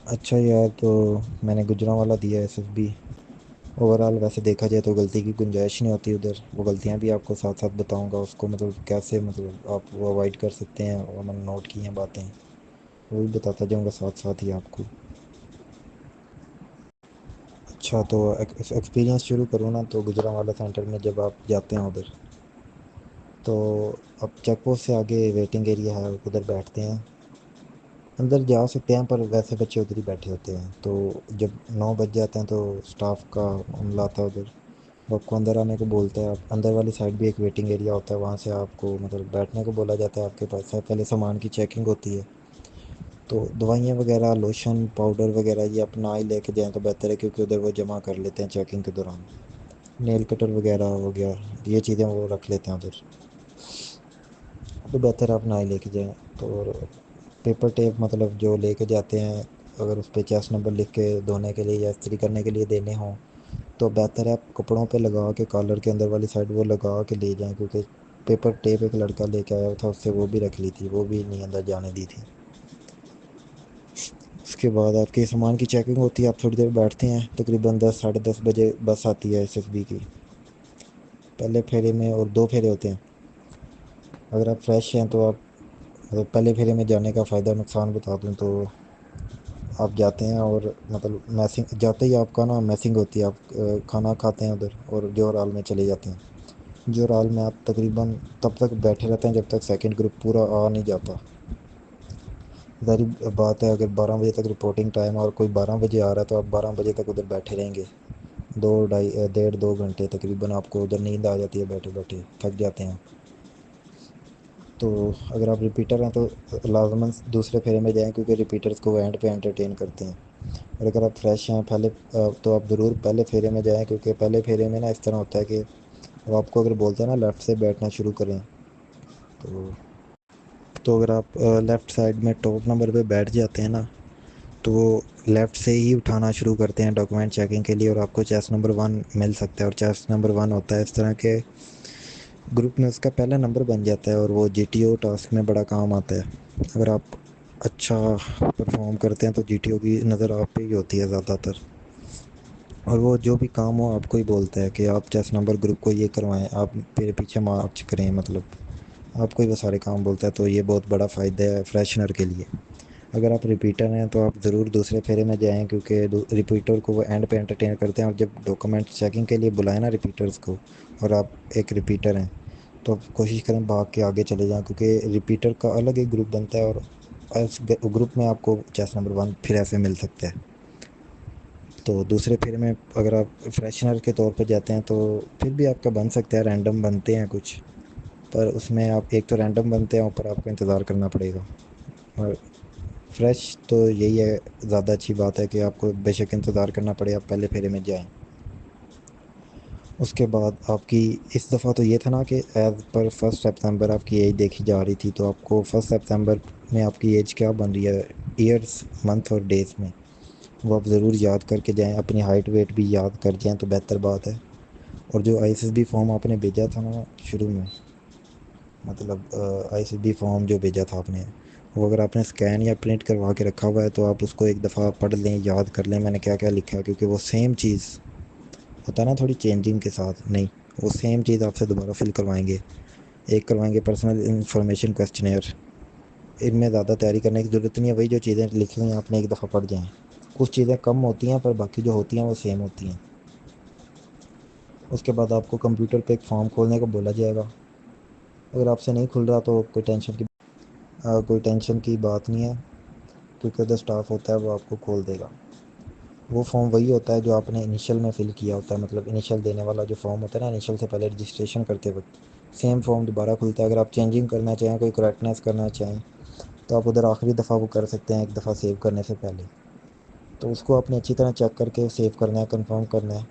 اچھا یار، تو میں نے گجرانوالہ دیا ہے S S B. Over all ویسے دیکھا جائے تو غلطی کی گنجائش نہیں ہوتی ادھر، وہ غلطیاں بھی آپ کو ساتھ ساتھ بتاؤں گا، اس کو مطلب کیسے مطلب آپ وہ اوائڈ کر سکتے ہیں، اور میں نے نوٹ کی ہیں باتیں، وہ بھی بتاتا جاؤں گا ساتھ ساتھ ہی آپ کو۔ اچھا، تو ایکسپیرینس شروع کروں نا، تو گجرانوالہ سینٹر میں جب آپ جاتے ہیں ادھر، تو اب چیک پوسٹ سے آگے ویٹنگ ایریا ہے، ادھر بیٹھتے ہیں، اندر جا سکتے ہیں پر ویسے بچے ادھر ہی بیٹھے ہوتے ہیں۔ تو جب 9 بج جاتے ہیں تو اسٹاف کا عملہ آتا ہے ادھر، وہ آپ کو اندر آنے کو بولتا ہے۔ آپ اندر والی سائڈ بھی ایک ویٹنگ ایریا ہوتا ہے، وہاں سے آپ کو مطلب بیٹھنے کو بولا جاتا ہے، آپ کے پاس پہلے سامان کی چیکنگ ہوتی ہے۔ تو دوائیاں وغیرہ، لوشن، پاؤڈر وغیرہ یہ اپنا ہی لے کے جائیں تو بہتر ہے، کیونکہ ادھر وہ جمع کر لیتے ہیں چیکنگ کے دوران۔ نیل کٹر وغیرہ ہو گیا، یہ چیزیں وہ رکھ لیتے ہیں ادھر، تو بہتر ہے آپ نہ ہی لے کے جائیں۔ تو پیپر ٹیپ مطلب جو لے کے جاتے ہیں، اگر اس پہ چیسٹ نمبر لکھ کے دھونے کے لیے یا استری کرنے کے لیے دینے ہوں تو بہتر ہے آپ کپڑوں پہ لگا کے، کالر کے اندر والی سائڈ وہ لگا کے لے جائیں، کیونکہ پیپر ٹیپ ایک لڑکا لے کے آیا تھا، اس سے وہ بھی رکھ لی تھی، وہ بھی نہیں اندر جانے دی تھی۔ اس کے بعد آپ کے سامان کی چیکنگ ہوتی ہے، آپ تھوڑی دیر بیٹھتے ہیں، تقریباً 10 ساڑھے 10 بجے بس آتی ہے ایس ایس بی کی۔ پہلے پھیرے میں اور 2 پھیرے ہوتے ہیں۔ اگر آپ فریش ہیں تو آپ مطلب پہلے پھیرے میں جانے کا فائدہ نقصان بتا دوں تو آپ جاتے ہیں اور مطلب میسنگ جاتے ہی آپ کا نا میسنگ ہوتی ہے، آپ کھانا کھاتے ہیں ادھر اور جوہر ہال میں چلے جاتے ہیں۔ جوہر ہال میں آپ تقریباً تب تک بیٹھے رہتے ہیں جب تک سیکنڈ گروپ پورا آ نہیں جاتا۔ ظاہری بات ہے، اگر 12 بجے تک رپورٹنگ ٹائم ہے اور کوئی 12 بجے آ رہا ہے تو آپ 12 بجے تک ادھر بیٹھے رہیں گے، 1.5 2 گھنٹے تقریباً آپ کو ادھر نیند آ جاتی ہے، بیٹھے بیٹھے تھک جاتے ہیں۔ تو اگر آپ ریپیٹر ہیں تو لازماً دوسرے پھیرے میں جائیں، کیونکہ ریپیٹرز کو اینڈ پہ انٹرٹین کرتے ہیں۔ اور اگر آپ فریش ہیں پہلے تو آپ ضرور پہلے پھیرے میں جائیں، کیونکہ پہلے پھیرے میں نا اس طرح ہوتا ہے کہ اب آپ کو اگر بولتے ہیں نا لیفٹ سے بیٹھنا شروع کریں، تو اگر آپ لیفٹ سائڈ میں ٹاپ نمبر پہ بیٹھ جاتے ہیں نا، تو وہ لیفٹ سے ہی اٹھانا شروع کرتے ہیں ڈاکومنٹ چیکنگ کے لیے، اور آپ کو چیسٹ نمبر 1 مل سکتا ہے، اور چیسٹ نمبر 1 ہوتا ہے اس طرح کے گروپ میں اس کا پہلا نمبر بن جاتا ہے، اور وہ جی ٹی او ٹاسک میں بڑا کام آتا ہے۔ اگر آپ اچھا پرفارم کرتے ہیں تو جی ٹی او کی نظر آپ پہ ہی ہوتی ہے زیادہ تر، اور وہ جو بھی کام ہو آپ کو ہی بولتا ہے کہ آپ چیسٹ نمبر گروپ کو یہ کروائیں، آپ میرے پیچھے مارچ کریں، مطلب آپ کو ہی وہ سارے کام بولتا ہے۔ تو یہ بہت بڑا فائدہ ہے فریشنر کے لیے۔ اگر آپ ریپیٹر ہیں تو آپ ضرور دوسرے پھیرے میں جائیں، کیونکہ ریپیٹر کو وہ اینڈ پہ انٹرٹین کرتے ہیں، اور جب ڈاکومنٹ چیکنگ کے لیے بلائیں نا ریپیٹرز کو، اور آپ ایک ریپیٹر ہیں تو آپ کوشش کریں بھاگ کے آگے چلے جائیں، کیونکہ ریپیٹر کا الگ ایک گروپ بنتا ہے، اور اس گروپ میں آپ کو چیس نمبر 1 پھر ایسے مل سکتا ہے۔ تو دوسرے پھیرے میں اگر آپ فریشنر کے طور پہ جاتے ہیں تو پھر بھی آپ کا بن سکتا ہے، رینڈم بنتے ہیں کچھ، پر اس میں آپ ایک تو رینڈم بنتے ہیں، اوپر آپ کو انتظار کرنا پڑے گا۔ اور فریش تو یہی ہے، زیادہ اچھی بات ہے کہ آپ کو بے شک انتظار کرنا پڑے، آپ پہلے پھیرے میں جائیں۔ اس کے بعد آپ کی اس دفعہ تو یہ تھا نا کہ ایز پر 1 سپتمبر آپ کی ایج دیکھی جا رہی تھی، تو آپ کو 1 سپتمبر میں آپ کی ایج کیا بن رہی ہے، ایئرس، منتھ اور ڈیز میں، وہ آپ ضرور یاد کر کے جائیں، اپنی ہائٹ ویٹ بھی یاد کر جائیں تو بہتر بات ہے۔ اور جو I S S B form آپ نے بھیجا تھا نا شروع میں، مطلب I S S B form جو بھیجا تھا آپ نے، وہ اگر آپ نے اسکین یا پرنٹ کروا کے رکھا ہوا ہے تو آپ اس کو ایک دفعہ پڑھ لیں، یاد کر لیں میں نے کیا کیا لکھا ہے، کیونکہ وہ سیم چیز ہوتا ہے نا تھوڑی چینجنگ کے ساتھ، نہیں وہ سیم چیز آپ سے دوبارہ فل کروائیں گے، ایک کروائیں گے پرسنل انفارمیشن کویسچنیئر۔ ان میں زیادہ تیاری کرنے کی ضرورت نہیں ہے، وہی جو چیزیں لکھی ہوئی ہیں آپ نے ایک دفعہ پڑھ جائیں، کچھ چیزیں کم ہوتی ہیں پر باقی جو ہوتی ہیں وہ سیم ہوتی ہیں۔ اس کے بعد آپ کو کمپیوٹر پہ ایک فارم کھولنے کو بولا جائے گا، اگر آپ سے نہیں کھل رہا تو کوئی ٹینشن کی بات نہیں ہے، کیونکہ ادھر اسٹاف ہوتا ہے وہ آپ کو کھول دے گا۔ وہ فارم وہی ہوتا ہے جو آپ نے انیشل میں فل کیا ہوتا ہے، مطلب انیشل دینے والا جو فارم ہوتا ہے نا، انیشل سے پہلے رجسٹریشن کرتے وقت سیم فارم دوبارہ کھلتا ہے۔ اگر آپ چینجنگ کرنا چاہیں، کوئی کریکٹنیس کرنا چاہیں تو آپ ادھر آخری دفعہ وہ کر سکتے ہیں، ایک دفعہ سیو کرنے سے پہلے، تو اس کو آپ نے اچھی طرح چیک کر کے سیو کرنا ہے، کنفرم کرنا ہے،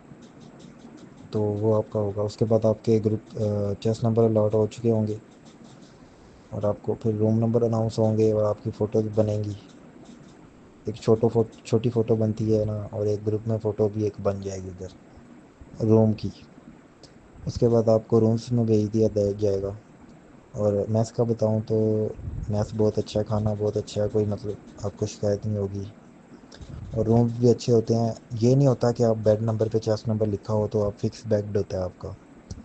تو وہ آپ کا ہوگا۔ اس کے بعد آپ کے گروپ چیس نمبر الاٹ ہو چکے ہوں گے، اور آپ کو پھر روم نمبر اناؤنس ہوں گے، اور آپ کی فوٹوز بنیں گی، ایک چھوٹی فوٹو بنتی ہے نا، اور ایک گروپ میں فوٹو بھی ایک بن جائے گی ادھر روم کی۔ اس کے بعد آپ کو رومس میں بھیج دیا جائے گا۔ اور میس کا بتاؤں تو میس بہت اچھا ہے، کھانا بہت اچھا ہے، کوئی مطلب آپ کو شکایت نہیں ہوگی۔ اور رومس بھی اچھے ہوتے ہیں. یہ نہیں ہوتا کہ آپ بیڈ نمبر پہ چیسٹ نمبر لکھا ہو تو آپ فکس بیڈ ہوتا ہے آپ کا,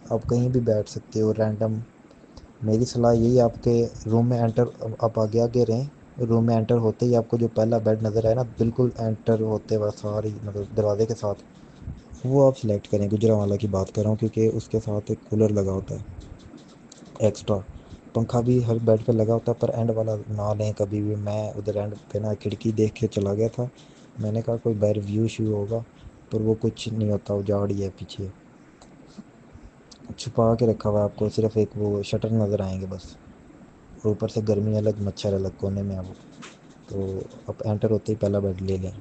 آپ کہیں بھی بیٹھ سکتے ہو رینڈم. میری صلاح یہی ہے آپ کے روم میں انٹر, آپ آگے آگے رہیں, روم میں انٹر ہوتے ہی آپ کو جو پہلا بیڈ نظر آئے نا بالکل انٹر ہوتے بس ساری مطلب دروازے کے ساتھ, وہ آپ سلیکٹ کریں. گجرانوالہ کی بات کر رہا ہوں کیونکہ اس کے ساتھ ایک کولر لگا ہوتا ہے ایکسٹرا, پنکھا بھی ہر بیڈ پہ لگا ہوتا ہے, پر اینڈ والا نہ لیں کبھی بھی. میں ادھر اینڈ پہ نا کھڑکی دیکھ کے چلا گیا تھا, میں نے کہا کوئی باہر ویو شیو ہوگا, پر وہ کچھ نہیں ہوتا, وہ جاڑ ہی ہے پیچھے, چھپا کے رکھا ہوا ہے آپ کو, صرف ایک وہ شٹر نظر آئیں گے بس, اور اوپر سے گرمی الگ مچھر الگ کونے میں ہے وہ. تو اب انٹر ہوتے ہی پہلا بیڈ لے لیں.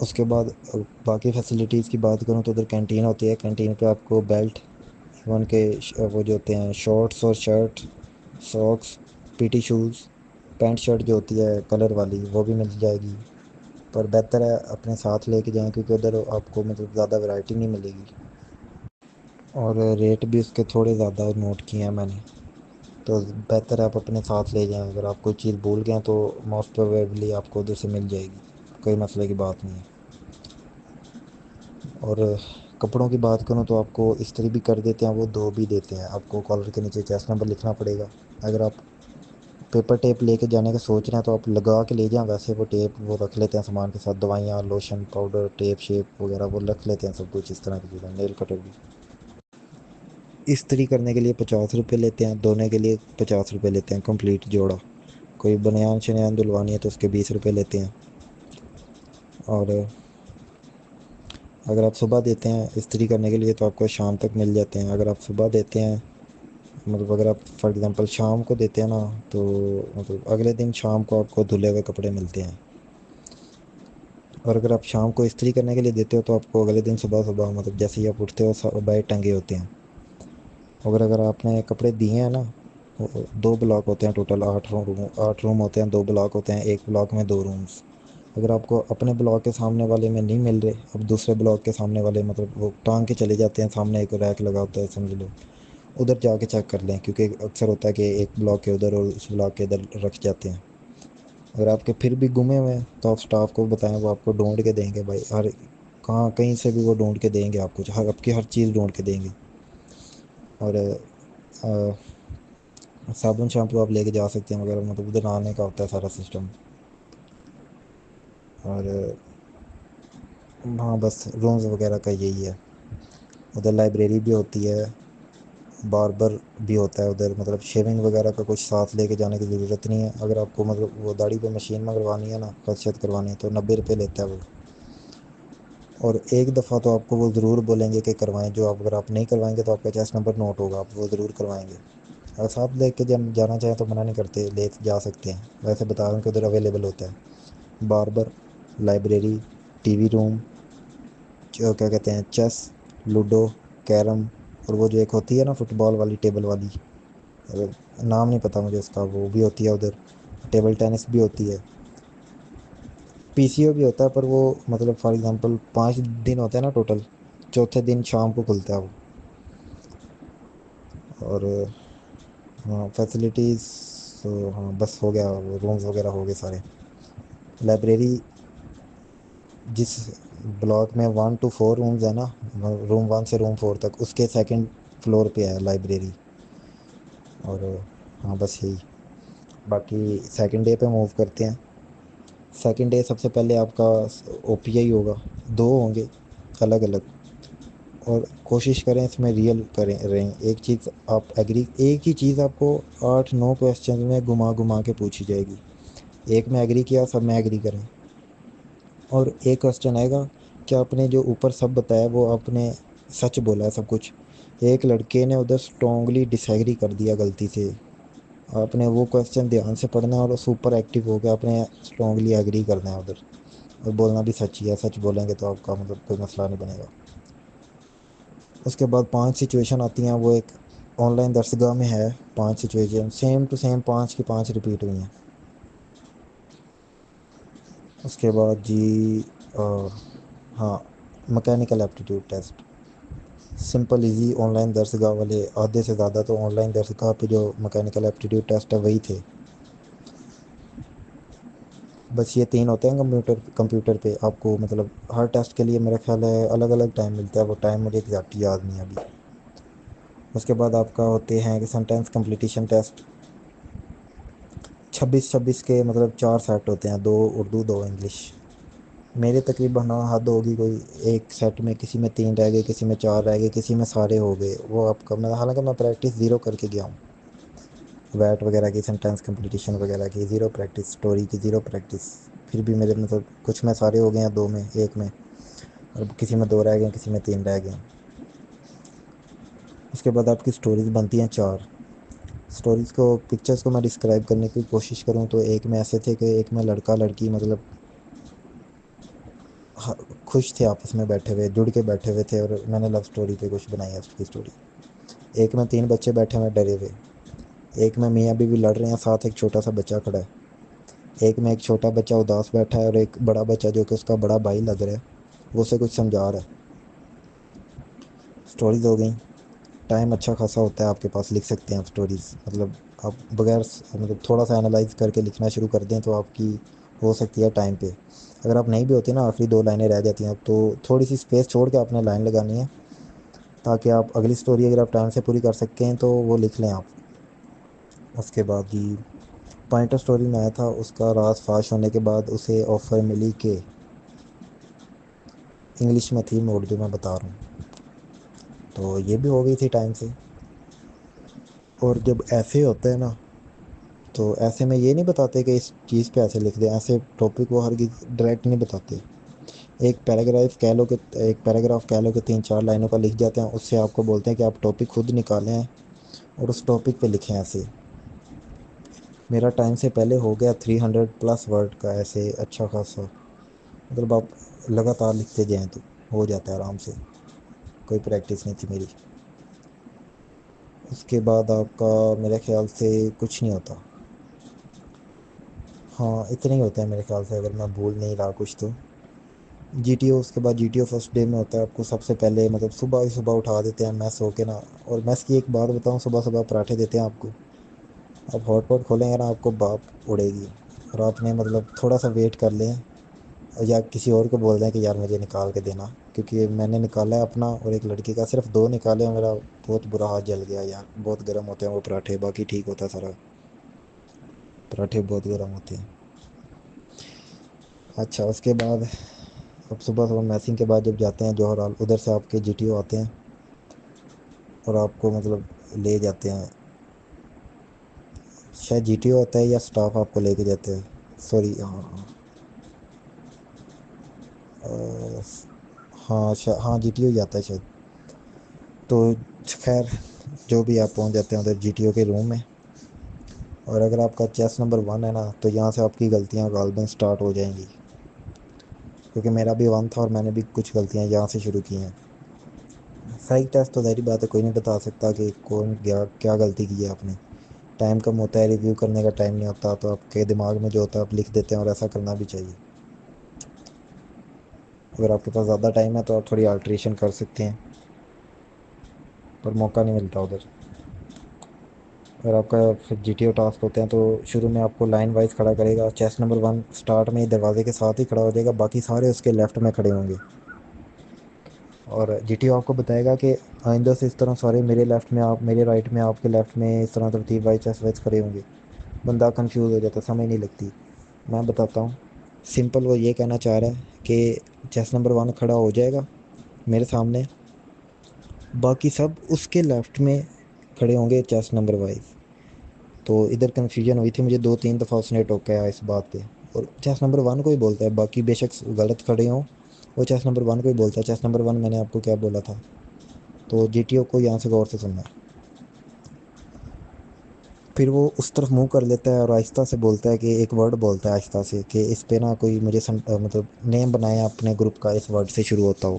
اس کے بعد باقی فیسلٹیز کی بات کروں تو ادھر کینٹین ہوتی ہے, کینٹین پہ آپ کو بیلٹ, ایون کے وہ جو ہوتے ہیں شارٹس اور shirt, socks, P T shoes, pant shirt جو ہوتی ہے کلر والی وہ بھی مل جائے گی, پر بہتر ہے اپنے ساتھ لے کے جائیں کیونکہ ادھر آپ کو مطلب زیادہ ورائٹی نہیں ملے گی. اور ریٹ بھی اس کے تھوڑے زیادہ نوٹ کیے ہیں میں نے, تو بہتر ہے آپ اپنے ساتھ لے جائیں. اگر آپ کوئی چیز بھول گئے ہیں تو موسٹ پروبیبلی آپ کو ادھر سے مل جائے گی, کوئی مسئلے کی بات نہیں ہے. اور کپڑوں کی بات کروں تو آپ کو استری بھی کر دیتے ہیں, وہ دھو بھی دیتے ہیں. آپ کو کالر کے نیچے چیسٹ نمبر لکھنا پڑے گا. اگر آپ پیپر ٹیپ لے کے جانے کا سوچ رہے ہیں تو آپ لگا کے لے جائیں, ویسے وہ ٹیپ وہ رکھ لیتے ہیں سامان کے ساتھ, دوائیاں, لوشن, پاؤڈر, ٹیپ شیپ وغیرہ وہ رکھ لیتے ہیں سب کچھ اس طرح کی چیزیں, نیل کٹر بھی. استری کرنے کے لیے 50 روپئے لیتے ہیں, دھونے کے لیے 50 روپئے لیتے ہیں کمپلیٹ جوڑا. کوئی بنیان شنیان دلوانی ہے تو اس کے 20 روپئے لیتے ہیں. اور اگر آپ صبح دیتے ہیں استری کرنے کے لیے تو آپ کو شام تک مل جاتے ہیں. اگر آپ صبح دیتے ہیں مطلب اگر آپ فار ایگزامپل شام کو دیتے ہیں نا تو مطلب اگلے دن شام کو آپ کو دھلے ہوئے کپڑے ملتے ہیں. اور اگر آپ شام کو استری کرنے کے لیے دیتے ہو تو آپ کو اگلے دن صبح صبح مطلب جیسے ہی آپ اٹھتے ہو باہر ٹنگے ہوتے ہیں. اگر آپ نے کپڑے دیے ہیں نا, 2 بلاک ہوتے ہیں ٹوٹل, 8 روم ہوتے ہیں, 2 بلاک ہوتے ہیں, ایک بلاک میں 2 رومس. اگر آپ کو اپنے بلاک کے سامنے والے میں نہیں مل رہے, اب دوسرے بلاک کے سامنے والے مطلب وہ ٹانگ کے چلے جاتے ہیں, سامنے ایک ریک لگا ہوتا ہے سمجھ لو, ادھر جا کے چیک کر لیں کیونکہ اکثر ہوتا ہے کہ ایک بلاک کے ادھر اور اس بلاک کے ادھر رکھ جاتے ہیں. اگر آپ کے پھر بھی گمے ہوئے ہیں تو آپ اسٹاف کو بتائیں, وہ آپ کو ڈھونڈ کے دیں گے بھائی, کہاں کہیں سے بھی وہ ڈھونڈ کے دیں گے آپ کو, آپ کی ہر چیز ڈھونڈ کے دیں گے. اور صابن شیمپو آپ لے کے جا سکتے ہیں وغیرہ, مطلب ادھر آنے کا ہوتا ہے سارا سسٹم. اور ہاں بس رومز وغیرہ کا یہی ہے. ادھر لائبریری بھی ہوتی ہے, باربر بھی ہوتا ہے ادھر, مطلب شیونگ وغیرہ کا کچھ ساتھ لے کے جانے کی ضرورت نہیں ہے. اگر آپ کو مطلب وہ داڑھی پہ مشین منگوانی ہے نا, خط کروانی ہے تو 90 روپئے لیتا ہے وہ. اور ایک دفعہ تو آپ کو وہ ضرور بولیں گے کہ کروائیں, جو آپ اگر آپ نہیں کروائیں گے تو آپ کا چیسٹ نمبر نوٹ ہوگا, آپ وہ ضرور کروائیں گے. اگر ساتھ لے کے جب جانا چاہیں تو منع نہیں کرتے, لے جا سکتے ہیں. ویسے بتا رہا ہوں کہ ادھر اویلیبل ہوتا ہے باربر, لائبریری, ٹی وی روم, کیا کہتے ہیں چیس, لوڈو, کیرم, اور وہ جو ایک ہوتی ہے نا فٹ بال والی ٹیبل والی, نام نہیں پتہ مجھے اس کا, وہ بھی ہوتی ہے ادھر. ٹیبل ٹینس بھی ہوتی ہے, پی سی او بھی ہوتا ہے, پر وہ مطلب فار ایگزامپل 5 دن ہوتے ہیں نا ٹوٹل, چوتھے دن شام کو کھلتا ہے وہ. اور ہاں فیسلٹیز ہاں بس ہو گیا, وہ رومز وغیرہ ہو گئے سارے. لائبریری جس بلاک میں 1 to 4 رومز ہیں نا, روم 1 سے روم 4 تک, اس کے سیکنڈ فلور پہ ہے لائبریری. اور ہاں بس یہی, باقی سیکنڈ ڈے پہ موو کرتے ہیں. سیکنڈ ڈے سب سے پہلے آپ کا او پی آئی ہوگا, 2 ہوں گے الگ الگ. اور کوشش کریں اس میں ریئل کریں رہیں, ایک چیز آپ ایگری, ایک ہی چیز آپ کو 8-9 کویشچن میں گھما گھما کے پوچھی جائے گی. ایک میں ایگری کیا, سب میں ایگری کریں. اور ایک کوشچن آئے گا کہ آپ نے جو اوپر سب بتایا وہ آپ نے سچ بولا ہے سب کچھ. ایک لڑکے نے ادھر اسٹرانگلی ڈس ایگری کر دیا غلطی سے, آپ نے وہ کوشچن دھیان سے پڑھنا ہے اور سپر ایکٹیو ہو کے آپ نے اسٹرانگلی ایگری کرنا ہے ادھر. اور بولنا بھی سچ ہی ہے, سچ بولیں گے تو آپ کا مطلب کوئی مسئلہ نہیں بنے گا. اس کے بعد 5 سچویشن آتی ہیں, وہ ایک آن لائن درسگاہ میں ہے. 5 سچویشن سیم ٹو سیم 5 کی 5 رپیٹ ہوئی ہیں. اس کے بعد جی ہاں mechanical aptitude test, simple easy on line درسگاہ والے, آدھے سے زیادہ تو آن لائن درسگاہ پہ جو مکینیکل ایپٹیٹیوڈ ٹیسٹ ہے وہی تھے. بس یہ تین ہوتے ہیں کمپیوٹر پہ آپ کو، مطلب ہر ٹیسٹ کے لیے میرا خیال ہے الگ الگ ٹائم ملتا ہے، وہ ٹائم مجھے ایگزیکٹ یاد نہیں ہے ابھی۔ اس کے بعد آپ کا ہوتے ہیں کہ سینٹینس کمپلیٹیشن ٹیسٹ، 26 کے مطلب 4 سیٹ ہوتے ہیں، 2 اردو 2 انگلش۔ میرے تقریباً حد ہوگی کوئی ایک سیٹ میں کسی میں 3 رہ گئے، کسی میں 4 رہ گئے، کسی میں سارے ہو گئے، وہ آپ کا میں حالانکہ میں پریکٹس زیرو کر کے گیا ہوں، ویٹ وغیرہ کی، سینٹینس کمپلیٹیشن وغیرہ کی زیرو پریکٹس، اسٹوری کی زیرو پریکٹس، پھر بھی میرے مطلب کچھ میں سارے ہو گئے ہیں، 2 میں 1 میں، اور کسی میں 2 رہ گئے ہیں، کسی میں 3 رہ گئے ہیں۔ اس کے بعد آپ کی سٹوریز بنتی ہیں 4۔ سٹوریز کو، پکچرز کو میں ڈسکرائب کرنے کی کوشش کروں تو ایک میں ایسے تھے کہ ایک میں لڑکا لڑکی مطلب خوش تھے، آپس میں بیٹھے ہوئے، جڑ کے بیٹھے ہوئے تھے، اور میں نے لو سٹوری پہ کچھ بنائی ہے اس کی سٹوری۔ ایک میں 3 بچے بیٹھے ہوئے ڈرے ہوئے، ایک میں میاں بیوی لڑ رہے ہیں، ساتھ ایک چھوٹا سا بچہ کھڑا ہے، ایک میں ایک چھوٹا بچہ اداس بیٹھا ہے، اور ایک بڑا بچہ جو کہ اس کا بڑا بھائی لگ رہا ہے وہ اسے کچھ سمجھا رہا ہے۔ سٹوریز ہو گئیں۔ ٹائم اچھا خاصا ہوتا ہے آپ کے پاس، لکھ سکتے ہیں آپ سٹوریز، مطلب آپ بغیر مطلب تھوڑا سا انالائز کر کے لکھنا شروع کر دیں تو آپ کی ہو سکتی ہے ٹائم پہ۔ اگر آپ نہیں بھی ہوتی نا، آخری 2 لائنیں رہ جاتی ہیں تو تھوڑی سی اسپیس چھوڑ کے آپ نے لائن لگانی ہے، تاکہ آپ اگلی سٹوری اگر آپ ٹائم سے پوری کر سکتے ہیں تو وہ لکھ لیں آپ۔ اس کے بعد جی پوائنٹر سٹوری میں آیا تھا، اس کا راز فاش ہونے کے بعد اسے آفر ملی کہ، انگلش میں تھی، میں اردو میں بتا رہا ہوں، تو یہ بھی ہو گئی تھی ٹائم سے۔ اور جب ایسے ہوتا ہے نا، تو ایسے میں یہ نہیں بتاتے کہ اس چیز پہ ایسے لکھ دیں، ایسے ٹاپک کو ہرگز ڈائریکٹ نہیں بتاتے۔ ایک پیراگراف کہہ لو کہ 3 4 لائنوں کا لکھ جاتے ہیں، اس سے آپ کو بولتے ہیں کہ آپ ٹاپک خود نکالیں ہیں اور اس ٹاپک پہ لکھیں ایسے۔ میرا ٹائم سے پہلے ہو گیا 300+ ورڈ کا ایسے اچھا خاصا، مطلب آپ لگاتار لکھتے جائیں تو ہو جاتا ہے آرام سے، کوئی پریکٹس نہیں تھی میری۔ اس کے بعد آپ کا میرے خیال سے کچھ نہیں ہوتا، ہاں اتنے ہی ہوتے ہیں میرے خیال سے، اگر میں بھول نہیں رہا کچھ تو۔ جی ٹی او، اس کے بعد G T O first day میں ہوتا ہے، آپ کو سب سے پہلے مطلب صبح ہی صبح اٹھا دیتے ہیں میس ہو کے نا، اور میس کی ایک بات بتاؤں، صبح صبح پراٹھے دیتے ہیں آپ کو، آپ ہاٹ پاٹ کھولیں گے نا آپ کو باپ اڑے گی، اور آپ نے مطلب تھوڑا سا ویٹ کر لیں، یا کسی اور کو بول دیں کہ یار مجھے نکال کے دینا، کیونکہ میں نے نکالا ہے اپنا اور ایک لڑکی کا، صرف 2 نکالے ہیں، میرا بہت برا ہاتھ جل گیا یار، بہت گرم ہوتے ہیں وہ پراٹھے، باقی ٹھیک ہوتا ہے سارا، پراٹھے بہت گرم ہوتے ہیں۔ اچھا اس کے بعد اب صبح صبح میسنگ کے بعد جب جاتے ہیں جوہر ہال، ادھر سے آپ کے جی ٹی او آتے ہیں اور آپ کو مطلب لے جاتے ہیں، شاید جی ٹی او ہوتا ہے یا اسٹاف آپ کو لے کے جاتے ہیں، سوری ہاں ہاں جی ٹی او ہی آتا ہے شاید۔ تو خیر جو بھی آپ پہنچ جاتے ہیں ادھر جی ٹی او کے روم میں، اور اگر آپ کا چیس نمبر 1 ہے نا تو یہاں سے آپ کی غلطیاں غالباً سٹارٹ ہو جائیں گی، کیونکہ میرا بھی 1 تھا اور میں نے بھی کچھ غلطیاں یہاں سے شروع کی ہیں۔ سائیک ٹیسٹ تو ظاہری بات ہے، کوئی نہیں بتا سکتا کہ کون گیا کیا غلطی کی ہے آپ نے، ٹائم کم ہوتا ہے، ریویو کرنے کا ٹائم نہیں ہوتا، تو آپ کے دماغ میں جو ہوتا ہے آپ لکھ دیتے ہیں، اور ایسا کرنا بھی چاہیے۔ اگر آپ کے پاس زیادہ ٹائم ہے تو آپ تھوڑی آلٹریشن کر سکتے ہیں، پر موقع نہیں ملتا ادھر۔ اگر آپ کا پھر جی ٹی او ٹاسک ہوتے ہیں تو شروع میں آپ کو لائن وائز کھڑا کرے گا، چیس نمبر 1 سٹارٹ میں ہی دروازے کے ساتھ ہی کھڑا ہو جائے گا، باقی سارے اس کے لیفٹ میں کھڑے ہوں گے، اور جی ٹی او آپ کو بتائے گا کہ آئندہ سے اس طرح سارے میرے لیفٹ میں، آپ میرے رائٹ میں، آپ کے لیفٹ میں اس طرح ترتیب وائز چیس وائز کھڑے ہوں گے، بندہ کنفیوز ہو جاتا، سمجھ نہیں لگتی۔ میں بتاتا ہوں، سمپل وہ یہ کہنا چاہ رہا ہے کہ چیس نمبر 1 کھڑا ہو جائے گا میرے سامنے، باقی سب اس کے لیفٹ میں کھڑے ہوں گے چیس نمبر وائز۔ تو ادھر کنفیوژن ہوئی تھی مجھے 2 3 دفعہ، اس نے ٹوکا ہے اس بات پہ، اور چیس نمبر 1 کو ہی بولتا ہے، باقی بے شک غلط کھڑے ہوں، وہ چیس نمبر 1 کو ہی بولتا ہے، چیس نمبر 1 میں نے آپ کو کیا بولا تھا۔ تو جی ٹی او کو یہاں سے غور سے سننا ہے، پھر وہ اس طرف منہ کر لیتا ہے اور آہستہ سے بولتا ہے کہ ایک ورڈ بولتا ہے آہستہ سے کہ اس پہ نا کوئی مجھے مطلب نیم بنایا اپنے گروپ کا، اس ورڈ سے شروع ہوتا ہو،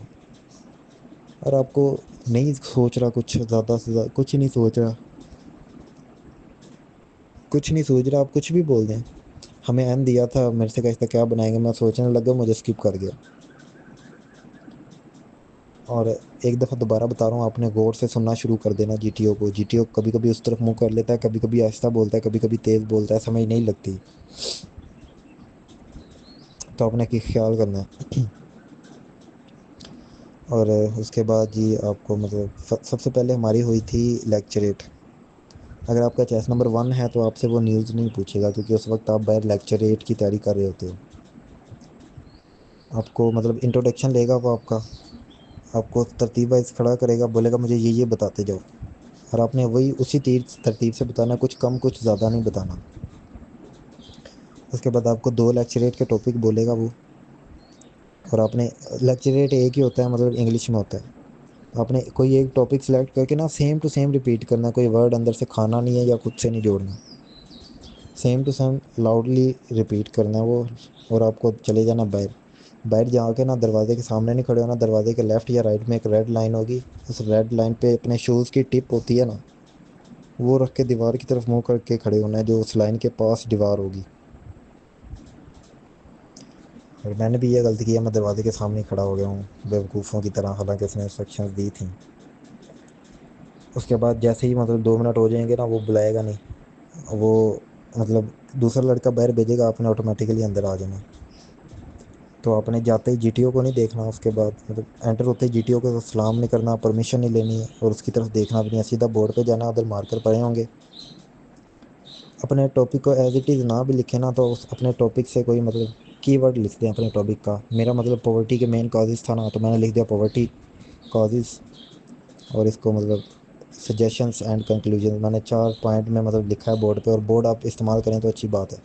اور آپ کو نہیں سوچ رہا کچھ زیادہ سے زیادہ، کچھ نہیں سوچ رہا، کچھ نہیں سوچ رہا، آپ کچھ بھی بول دیں۔ ہمیں این دیا تھا، میرے سے کہتا کیا بنائیں گے، میں سوچنے لگا، مجھے اسکپ کر گیا۔ اور ایک دفعہ دوبارہ بتا رہا ہوں، آپ نے غور سے سننا شروع کر دینا جی ٹی او کو، جی ٹی او کبھی کبھی اس طرف منہ کر لیتا ہے، کبھی کبھی آہستہ بولتا ہے، کبھی کبھی تیز بولتا ہے، سمجھ نہیں لگتی۔ تو آپ نے کی خیال کرنا ہے. اور اس کے بعد جی آپ کو مطلب سب سے پہلے ہماری ہوئی تھی لیکچریٹ. اگر آپ کا چیس نمبر 1 ہے تو آپ سے وہ نیوز نہیں پوچھے گا کیونکہ اس وقت آپ باہر لیکچریٹ کی تیاری کر رہے ہوتے ہو. آپ کو مطلب انٹروڈکشن لے گا وہ آپ کو ترتیب وائز کھڑا کرے گا, بولے گا مجھے یہ بتاتے جاؤ, اور آپ نے وہی اسی ترتیب سے بتانا, کچھ کم کچھ زیادہ نہیں بتانا. اس کے بعد آپ کو 2 لیکچریٹ کے ٹاپک بولے گا وہ, اور آپ نے لیکچریٹ ایک ہی ہوتا ہے مطلب انگلش میں ہوتا ہے. آپ نے کوئی ایک ٹاپک سلیکٹ کر کے نا سیم ٹو سیم رپیٹ کرنا, کوئی ورڈ اندر سے کھانا نہیں ہے یا خود سے نہیں جوڑنا, same to same loudly repeat کرنا ہے وہ. اور آپ کو چلے جانا باہر جا کے نا دروازے کے سامنے نہیں کھڑے ہونا, دروازے کے لیفٹ یا رائٹ میں ایک ریڈ لائن ہوگی, اس ریڈ لائن پہ اپنے شوز کی ٹپ ہوتی ہے نا, وہ رکھ کے دیوار کی طرف منہ کر کے کھڑے ہونا ہے, جو اس لائن کے پاس دیوار ہوگی. اور میں نے بھی یہ غلطی کیا, میں دروازے کے سامنے کھڑا ہو گیا ہوں بیوقوفوں کی طرح, حالانکہ اس نے انسٹرکشنز دی تھیں. اس کے بعد جیسے ہی مطلب 2 منٹ ہو جائیں گے نا, وہ بلائے گا نہیں, وہ مطلب دوسرا لڑکا باہر بھیجے گا, آپ نے آٹومیٹیکلی اندر آ جانا. تو آپ نے جاتے ہی جی ٹی او کو نہیں دیکھنا, اس کے بعد مطلب انٹر ہوتے ہی جی ٹی او کو سلام نہیں کرنا, پرمیشن نہیں لینی ہے, اور اس کی طرف دیکھنا بھی نہیں, سیدھا بورڈ پہ جانا, ادھر مارکر پڑے ہوں گے, اپنے ٹاپک کو ایز اٹ از نہ بھی لکھے نا تو اپنے ٹاپک سے کوئی مطلب کی ورڈ لکھ دیں اپنے ٹاپک کا. میرا مطلب پاورٹی کے مین کازز تھا نا, تو میں نے لکھ دیا پاورٹی کازز, اور اس کو مطلب سجیشنس اینڈ کنکلوژن میں نے 4 پوائنٹ میں مطلب لکھا ہے بورڈ پہ, اور بورڈ آپ استعمال کریں تو اچھی بات ہے.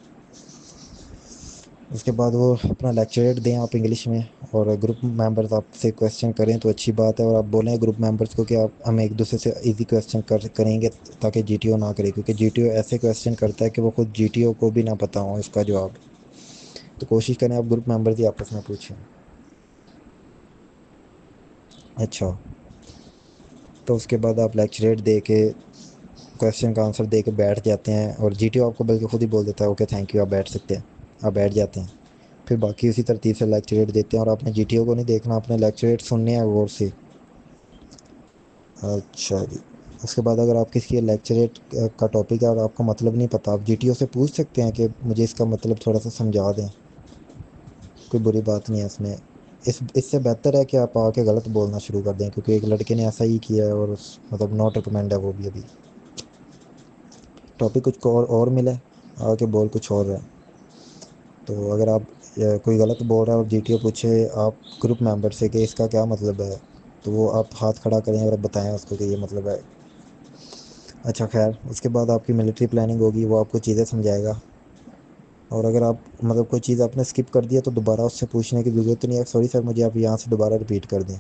اس کے بعد وہ اپنا لیکچریٹ دیں آپ انگلش میں, اور گروپ ممبرز آپ سے کویشچن کریں تو اچھی بات ہے, اور آپ بولیں گروپ ممبرس کو کہ آپ ہم ایک دوسرے سے ایزی کویشچن کریں گے تاکہ جی ٹی او نہ کرے, کیونکہ جی ٹی او ایسے کویشچن کرتا ہے کہ وہ خود جی ٹی او کو بھی نہ پتہ ہو اس کا جواب. تو کوشش کریں آپ گروپ ممبرز ہی آپس میں پوچھیں. اچھا, تو اس کے بعد آپ لیکچریٹ دے کے کویشچن کا آنسر دے کے بیٹھ جاتے ہیں, اور جی ٹی او آپ کو بلکہ خود ہی بول دیتا ہے اوکے تھینک یو آپ بیٹھ سکتے ہیں, آپ بیٹھ جاتے ہیں. پھر باقی اسی ترتیب سے لیکچریٹ دیتے ہیں, اور آپ نے جی ٹی او کو نہیں دیکھنا, آپ نے لیکچریٹ سننے ہیں غور سے. اچھا جی, اس کے بعد اگر آپ کسی لیکچریٹ کا ٹاپک ہے اور آپ کو مطلب نہیں پتہ, آپ جی ٹی او سے پوچھ سکتے ہیں کہ مجھے اس کا مطلب تھوڑا سا سمجھا دیں, کوئی بری بات نہیں ہے اس میں. اس سے بہتر ہے کہ آپ آ کے غلط بولنا شروع کر دیں, کیونکہ ایک لڑکے نے ایسا ہی کیا ہے, اور مطلب ناٹ ریکمینڈ ہے وہ بھی. ابھی ٹاپک کچھ اور ملے, آ کے بول کچھ اور رہے. تو اگر آپ کوئی غلط بول رہا ہے اور جی ٹی او پوچھے آپ گروپ ممبر سے کہ اس کا کیا مطلب ہے, تو وہ آپ ہاتھ کھڑا کریں اور اب بتائیں اس کو کہ یہ مطلب ہے. اچھا خیر, اس کے بعد آپ کی ملٹری پلاننگ ہوگی, وہ آپ کو چیزیں سمجھائے گا. اور اگر آپ مطلب کوئی چیز آپ نے اسکپ کر دیا تو دوبارہ اس سے پوچھنے کی ضرورت نہیں ہے, سوری سر مجھے آپ یہاں سے دوبارہ رپیٹ کر دیں,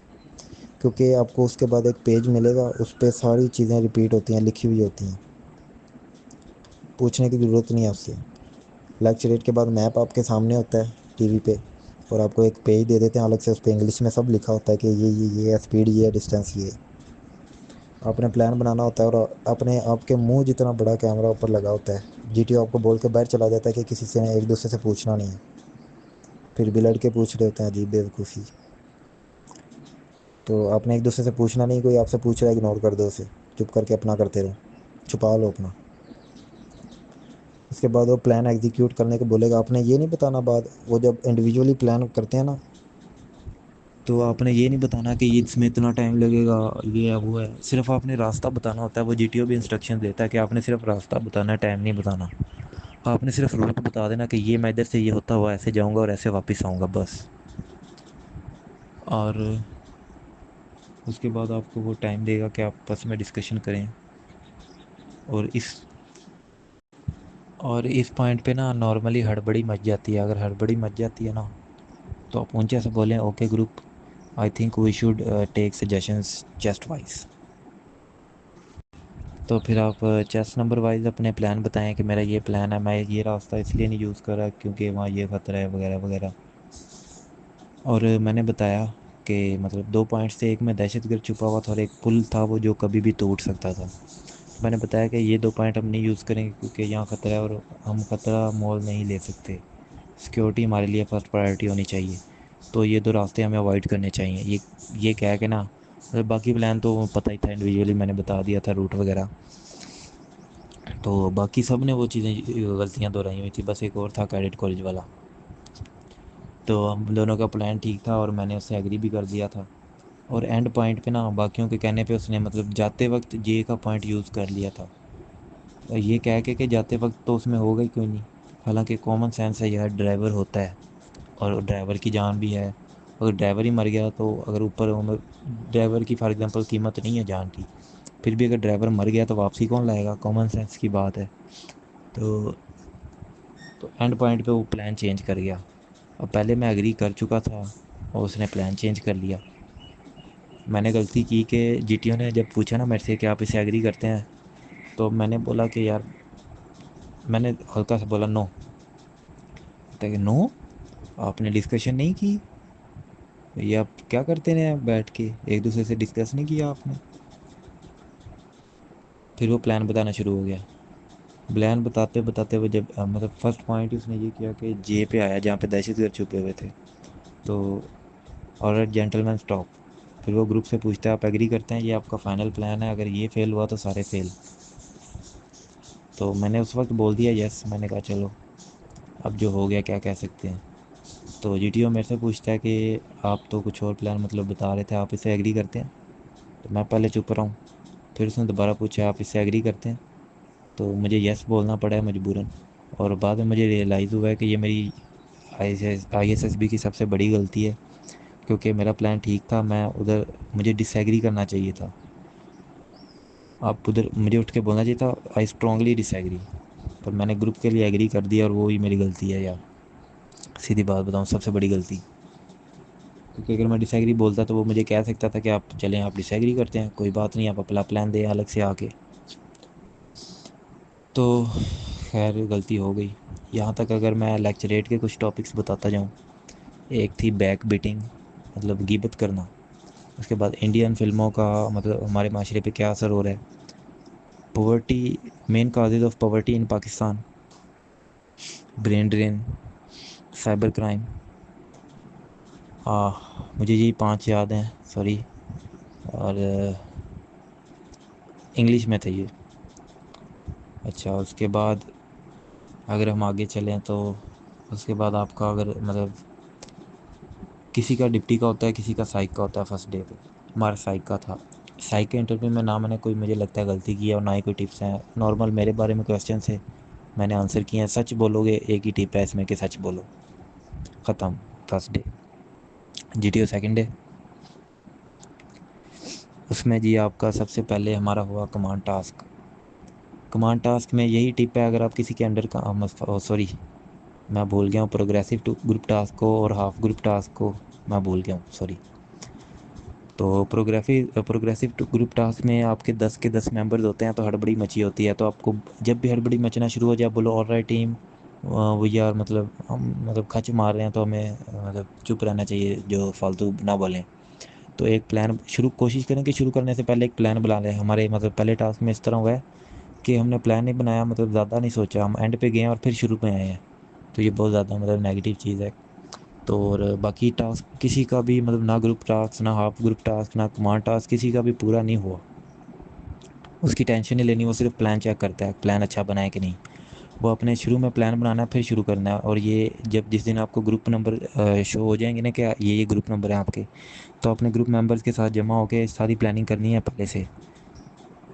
کیونکہ آپ کو اس کے بعد ایک پیج ملے گا, اس پہ ساری چیزیں رپیٹ ہوتی ہیں, لکھی ہوئی ہوتی ہیں, پوچھنے کی ضرورت نہیں ہے اس سے. لیکچریٹ کے بعد میپ آپ کے سامنے ہوتا ہے ٹی وی پہ, اور آپ کو ایک پیج دے دیتے ہیں الگ سے, اس پہ انگلش میں سب لکھا ہوتا ہے کہ یہ ہے اسپیڈ, یہ ہے ڈسٹینس, یہ آپ نے پلان بنانا ہوتا ہے. اور اپنے آپ کے منہ جتنا بڑا کیمرہ اوپر لگا ہوتا ہے, جی ٹی او آپ کو بول کے باہر چلا جاتا ہے کہ کسی سے ایک دوسرے سے پوچھنا نہیں ہے, پھر بھی لڑکے پوچھ رہے ہوتے ہیں عجیب بیوقوفی. تو آپ نے ایک دوسرے سے پوچھنا نہیں, کوئی آپ سے پوچھ رہا ہے اگنور کر دو اسے, چپ کر کے اپنا کرتے رہو, چھپا لو اپنا. اس کے بعد وہ پلان ایگزیکیوٹ کرنے کو بولے گا, آپ نے یہ نہیں بتانا بعد, وہ جب انڈیویجولی پلان کرتے ہیں نا, تو آپ نے یہ نہیں بتانا کہ اس میں اتنا ٹائم لگے گا, یہ ہے وہ ہے, صرف آپ نے راستہ بتانا ہوتا ہے. وہ جی ٹی او بھی انسٹرکشن دیتا ہے کہ آپ نے صرف راستہ بتانا ہے, ٹائم نہیں بتانا. آپ نے صرف روٹ بتا دینا کہ یہ میں ادھر سے یہ ہوتا ہوا ایسے جاؤں گا اور ایسے واپس آؤں گا بس. اور اس کے بعد آپ کو وہ ٹائم دے گا کہ آپ آپس میں ڈسکشن کریں. اور اس پوائنٹ پہ نا نارملی ہڑبڑی مچ جاتی ہے. اگر ہڑبڑی مچ جاتی ہے نا, تو آپ اونچے سے بولیں okay group, I think we should take suggestions chest wise. تو پھر آپ چیسٹ نمبر وائز اپنے پلان بتائیں کہ میرا یہ پلان ہے, میں یہ راستہ اس لیے نہیں یوز کر رہا کیونکہ وہاں یہ خطرہ ہے وغیرہ وغیرہ. اور میں نے بتایا کہ مطلب 2 پوائنٹس تھے, ایک میں دہشت گرد چھپا ہوا تھا, اور ایک پل تھا وہ جو کبھی بھی ٹوٹ سکتا تھا. میں نے بتایا کہ یہ 2 پوائنٹ ہم نہیں یوز کریں گے کیونکہ یہاں خطرہ ہے, اور ہم خطرہ مول نہیں لے سکتے, سیکورٹی ہمارے لیے فرسٹ پرائیورٹی ہونی چاہیے. تو یہ 2 راستے ہمیں اوائڈ کرنے چاہیے. یہ کہہ کے نا, باقی پلان تو پتہ ہی تھا, انڈیویجولی میں نے بتا دیا تھا روٹ وغیرہ. تو باقی سب نے وہ چیزیں غلطیاں دہرائی ہوئی تھی, بس ایک اور تھا کیڈٹ کالج والا. تو ہم دونوں کا پلان ٹھیک تھا اور میں نے اس سے ایگری بھی کر دیا تھا. اور اینڈ پوائنٹ پہ نا باقیوں کے کہنے پہ اس نے مطلب جاتے وقت جے کا پوائنٹ یوز کر لیا تھا. اور یہ کہہ کے کہ جاتے وقت تو اس میں ہوگا ہی کوئی نہیں. حالانکہ کامن سینس ہے یار، ڈرائیور ہوتا ہے اور ڈرائیور کی جان بھی ہے. اگر ڈرائیور ہی مر گیا تو اگر اوپر ڈرائیور کی فار ایگزامپل قیمت نہیں ہے جان کی، پھر بھی اگر ڈرائیور مر گیا تو واپسی کون لائے گا؟ کامن سینس کی بات ہے. تو اینڈ پوائنٹ پہ وہ پلان چینج کر گیا. اب پہلے میں ایگری کر چکا تھا اور اس نے پلان چینج کر لیا. میں نے غلطی کی کہ جی ٹی او نے جب پوچھا نا میرے سے کہ آپ اسے ایگری کرتے ہیں، تو میں نے بولا کہ یار، میں نے ہلکا سا بولا نو. کہتا ہے کہ نو، آپ نے ڈسکشن نہیں کی؟ یہ آپ کیا کرتے ہیں بیٹھ کے، ایک دوسرے سے ڈسکس نہیں کیا آپ نے؟ پھر وہ پلان بتانا شروع ہو گیا. پلان بتاتے بتاتے وہ جب مطلب فرسٹ پوائنٹ اس نے یہ کیا کہ جے پہ آیا جہاں پہ دہشت گرد چھپے ہوئے تھے. تو آلرائٹ جینٹل مین اسٹاپ. پھر وہ گروپ سے پوچھتا ہے آپ ایگری کرتے ہیں یہ آپ کا فائنل پلان ہے؟ اگر یہ فیل ہوا تو سارے فیل. تو میں نے اس وقت بول دیا یس. میں نے کہا چلو اب جو ہو گیا کیا کہہ سکتے ہیں. تو جی ٹی او میرے سے پوچھتا ہے کہ آپ تو کچھ اور پلان مطلب بتا رہے تھے، آپ اسے ایگری کرتے ہیں؟ تو میں پہلے چپ رہا ہوں. پھر اس نے دوبارہ پوچھا آپ اس سے ایگری کرتے ہیں؟ تو مجھے یس بولنا پڑا ہے مجبوراً. اور بعد میں مجھے ریئلائز ہوا ہے کہ یہ میری آئی ایس ایس بی کی سب سے بڑی غلطی ہے، کیونکہ میرا پلان ٹھیک تھا. میں ادھر مجھے ڈس ایگری کرنا چاہیے تھا. آپ ادھر مجھے اٹھ کے بولنا چاہیے تھا آئی اسٹرانگلی ڈس ایگری. پر میں نے گروپ کے لیے ایگری کر دیا اور وہی میری غلطی ہے یار. سیدھی بات بتاؤں، سب سے بڑی غلطی. کیونکہ اگر میں ڈس ایگری بولتا تو وہ مجھے کہہ سکتا تھا کہ آپ چلیں آپ ڈس ایگری کرتے ہیں، کوئی بات نہیں، آپ اپنا پلان دیں الگ سے آ کے. تو خیر غلطی ہو گئی. یہاں تک اگر میں لیکچریٹ کے کچھ ٹاپکس بتاتا جاؤں، ایک تھی بیک بیٹنگ، مطلب غیبت کرنا. اس کے بعد انڈین فلموں کا مطلب ہمارے معاشرے پہ کیا اثر ہو رہا ہے. Poverty, main causes of poverty in Pakistan. Brain drain, cyber crime. مجھے یہ 5 یاد ہیں، سوری. اور انگلش میں تھے یہ. اچھا اس کے بعد اگر ہم آگے چلیں تو اس کے بعد آپ کا اگر مطلب کسی کا ڈپٹی کا ہوتا ہے، کسی کا سائیک کا ہوتا ہے فرسٹ ڈے پہ. ہمارا سائیک کا تھا. سائیک کے انٹرویو میں نہ میں نے کوئی مجھے لگتا ہے غلطی کی ہے اور نہ ہی کوئی ٹپس ہیں. نارمل میرے بارے میں کویسچن تھے، میں نے آنسر کیے ہیں. سچ بولو گے ایک ہی ٹپ ہے اس میں کہ سچ بولو. ختم. First day. جی ٹی او سیکنڈ ڈے. اس میں جی آپ کا سب سے پہلے ہمارا ہوا کمانڈ ٹاسک. کمانڈ ٹاسک میں یہی ٹپ ہے، اگر آپ کسی کے انڈر کا سوری میں بھول گیا ہوں، پروگریسو گروپ ٹاسک کو اور ہاف گروپ ٹاسک کو میں بھول گیا ہوں، سوری. تو پروگریسو گروپ ٹاسک میں آپ کے 10 ممبرز ہوتے ہیں تو ہڑبڑی مچی ہوتی ہے. تو آپ کو جب بھی ہڑبڑی مچنا شروع ہو جائے بولو آل رائٹ ٹیم، وہ یار مطلب ہم مطلب کھچ مار رہے ہیں تو ہمیں مطلب چپ رہنا چاہیے، جو فالتو نہ بولیں. تو ایک پلان کوشش کریں کہ شروع کرنے سے پہلے ایک پلان بنا لیں. ہمارے مطلب پہلے ٹاسک میں اس طرح ہوا ہے کہ ہم نے پلان نہیں بنایا، مطلب زیادہ نہیں سوچا، ہم اینڈ پہ گئے ہیں اور پھر شروع پہ آئے ہیں. تو یہ بہت زیادہ مطلب نیگیٹیو چیز ہے. تو اور باقی ٹاسک کسی کا بھی مطلب نہ گروپ ٹاسک، نہ ہاف گروپ ٹاسک، نہ کمانڈ ٹاسک کسی کا بھی پورا نہیں ہوا. اس کی ٹینشن نہیں لینی، وہ صرف پلان چیک کرتا ہے پلان اچھا بنا ہے کہ نہیں. وہ اپنے شروع میں پلان بنانا ہے پھر شروع کرنا ہے. اور یہ جب جس دن آپ کو گروپ نمبر شو ہو جائیں گے نا کہ یہ گروپ نمبر ہیں آپ کے، تو اپنے گروپ ممبرس کے ساتھ جمع ہو کے ساری پلاننگ کرنی ہے پہلے سے.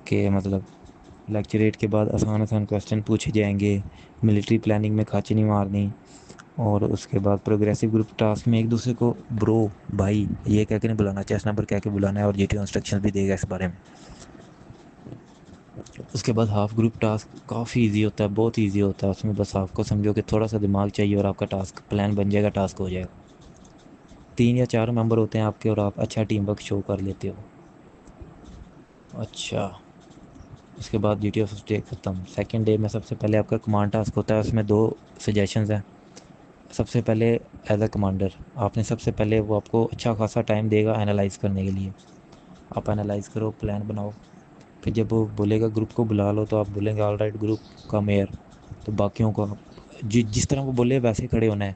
کہ مطلب لیکچریٹ کے بعد آسان آسان کویسچن پوچھے جائیں گے، ملٹری پلاننگ میں کھانچی نہیں مارنی. اور اس کے بعد پروگریسو گروپ ٹاسک میں ایک دوسرے کو برو، بھائی یہ کہہ کے نہیں بلانا، چیس نمبر کہہ کے بلانا ہے. اور جی ٹی او انسٹرکشن بھی دے گا اس بارے میں. اس کے بعد ہاف گروپ ٹاسک کافی ایزی ہوتا ہے، بہت ایزی ہوتا ہے. اس میں بس آپ کو سمجھو کہ تھوڑا سا دماغ چاہیے اور آپ کا ٹاسک پلان بن جائے گا، ٹاسک ہو جائے گا. 3 یا 4 ممبر ہوتے ہیں آپ کے اور آپ اچھا ٹیم ورک شو کر لیتے ہو. اچھا اس کے بعد G T O first day ختم. سیکنڈ ڈے میں سب سے پہلے آپ کا کمانڈ ٹاسک ہوتا ہے. اس میں 2 سجیشنز ہیں. سب سے پہلے ایز اے کمانڈر آپ نے سب سے پہلے وہ آپ کو اچھا خاصا ٹائم دے گا انالائز کرنے کے لیے. آپ انالائز کرو، پلان بناؤ. پھر جب وہ بولے گا گروپ کو بلا لو تو آپ بولیں گے آل رائٹ گروپ کا میئر. تو باقیوں کو جس طرح وہ بولے ویسے کھڑے ہونا ہے.